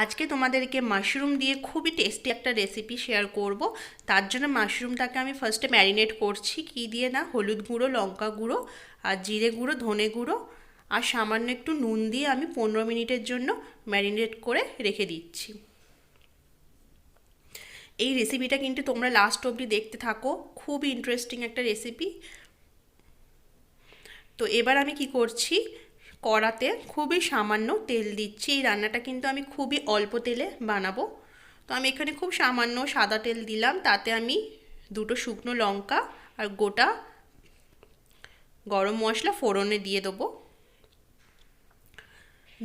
আজকে তোমাদেরকে মাশরুম দিয়ে খুবই টেস্টি একটা রেসিপি শেয়ার করব। তার জন্য মাশরুমটাকে আমি ফার্স্টে ম্যারিনেট করছি। কী দিয়ে না, হলুদ গুঁড়ো, লঙ্কা গুঁড়ো আর জিরে গুঁড়ো, ধনে গুঁড়ো আর সামান্য একটু নুন দিয়ে আমি 15 মিনিটের জন্য ম্যারিনেট করে রেখে দিচ্ছি। এই রেসিপিটা কিন্তু তোমরা লাস্ট অবধি দেখতে থাকো, খুব ইন্টারেস্টিং একটা রেসিপি। তো এবার আমি কি করছি, কড়াতে খুবই সামান্য তেল দিচ্ছি। এই রান্নাটা কিন্তু আমি খুবই অল্প তেলে বানাবো। তো আমি এখানে খুব সামান্য সাদা তেল দিলাম, তাতে আমি 2টো শুকনো লঙ্কা আর গোটা গরম মশলা ফোড়নে দিয়ে দেবো।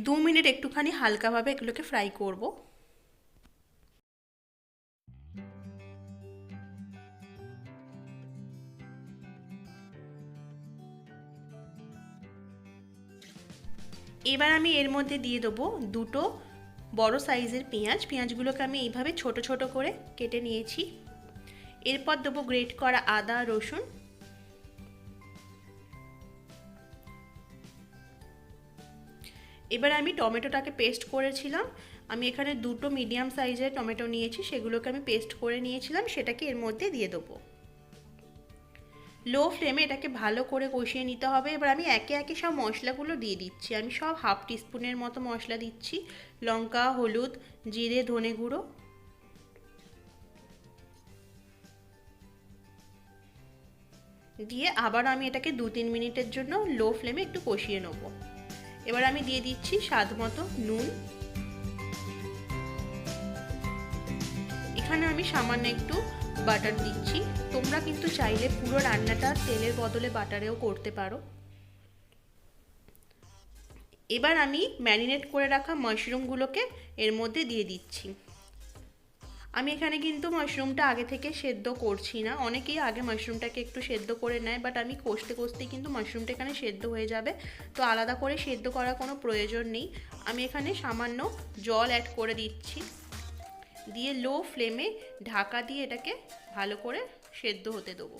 2 মিনিট একটুখানি হালকাভাবে এগুলোকে ফ্রাই করব। এবার আমি এর মধ্যে দিয়ে দেবো 2টো বড় সাইজের পেঁয়াজ। পেঁয়াজগুলোকে আমি এইভাবে ছোট ছোট করে কেটে নিয়েছি। এরপর দেবো গ্রেট করা আদা রসুন। এবার আমি টমেটোটাকে পেস্ট করেছিলাম, আমি এখানে 2টো মিডিয়াম সাইজের টমেটো নিয়েছি, সেগুলোকে আমি পেস্ট করে নিয়েছিলাম, সেটাকে এর মধ্যে দিয়ে দেবো। লো ফ্লেমে এটাকে ভালো করে কষিয়ে নিতে হবে। এবার আমি একে একে সব মশলাগুলো দিয়ে দিচ্ছি। আমি সব হাফ টিস্পুনের মতো মশলা দিচ্ছি। লঙ্কা, হলুদ, জিরে, ধনে গুঁড়ো, দিয়ে আবার আমি এটাকে 2-3 মিনিটের জন্য লো ফ্লেমে একটু কষিয়ে নেব। এবার আমি দিয়ে দিচ্ছি স্বাদ মতো নুন। এখানে আমি সামান্য একটু বাটার দিচ্ছি। তোমরা কিন্তু চাইলে পুরো রান্নাটা তেলের বদলে বাটারেও করতে পারো। এবার আমি ম্যারিনেট করে রাখা মাশরুমগুলোকে এর মধ্যে দিয়ে দিচ্ছি। আমি এখানে কিন্তু মাশরুমটা আগে থেকে সেদ্ধ করছি না। অনেকেই আগে মাশরুমটাকে একটু সেদ্ধ করে নেয়, বাট আমি কষতে কষতেই কিন্তু মাশরুমটা এখানে সেদ্ধ হয়ে যাবে। তো আলাদা করে সেদ্ধ করার কোনো প্রয়োজন নেই। আমি এখানে সামান্য জল অ্যাড করে দিচ্ছি, দিয়ে লো ফ্লেমে ঢাকা দিয়ে এটাকে ভালো করে সেদ্ধ হতে দেবো।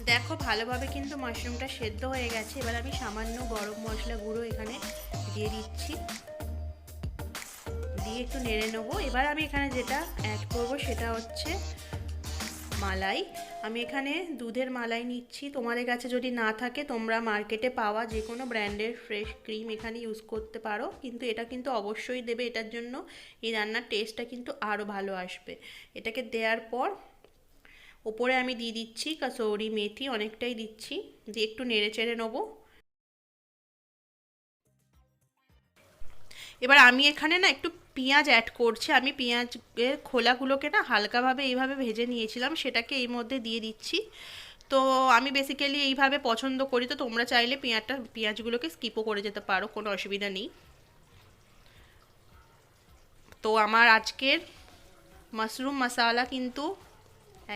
দেখো ভালোভাবে কিন্তু মাশরুমটা সেদ্ধ হয়ে গেছে। এবার আমি সামান্য গরম মশলা গুঁড়ো এখানে দিয়ে দিচ্ছি, দিয়ে একটু নেড়ে নেবো। এবার আমি এখানে যেটা অ্যাড করব সেটা হচ্ছে মালাই। আমি এখানে দুধের মালাই নিচ্ছি। তোমাদের কাছে যদি না থাকে তোমরা মার্কেটে পাওয়া যে কোনো ব্র্যান্ডের ফ্রেশ ক্রিম এখানে ইউজ করতে পারো, কিন্তু এটা কিন্তু অবশ্যই দেবে। এটার জন্য এই রান্নার টেস্টটা কিন্তু আরও ভালো আসবে। এটাকে দেওয়ার পর ওপরে আমি দিয়ে দিচ্ছি কাসৌরি মেথি, অনেকটাই দিচ্ছি, দিয়ে একটু নেড়ে চেড়ে নেবো। এবার আমি এখানে না একটু পেঁয়াজ অ্যাড করছি। আমি পেঁয়াজের খোলাগুলোকে না হালকাভাবে এইভাবে ভেজে নিয়েছিলাম, সেটাকে এই মধ্যে দিয়ে দিচ্ছি। তো আমি বেসিক্যালি এইভাবে পছন্দ করি, তো তোমরা চাইলে পেঁয়াজগুলোকে স্কিপও করে যেতে পারো, কোনো অসুবিধা নেই। তো আমার আজকের মাশরুম মশালা কিন্তু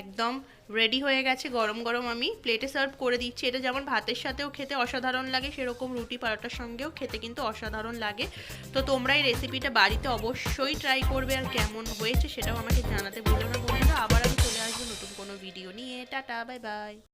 একদম রেডি হয়ে গেছে। গরম গরম আমি প্লেটে সার্ভ করে দিচ্ছি। এটা যেমন ভাতের সাথেও খেতে অসাধারণ লাগে, সেরকম রুটি পরোটার সঙ্গেও খেতে কিন্তু অসাধারণ লাগে। তো তোমরা এই রেসিপিটা বাড়িতে অবশ্যই ট্রাই করবে, আর কেমন হয়েছে সেটাও আমাকে জানাতে ভুলো না বন্ধুরা। আবার আমি চলে আসবো নতুন কোনো ভিডিও নিয়ে। Tata, bye bye.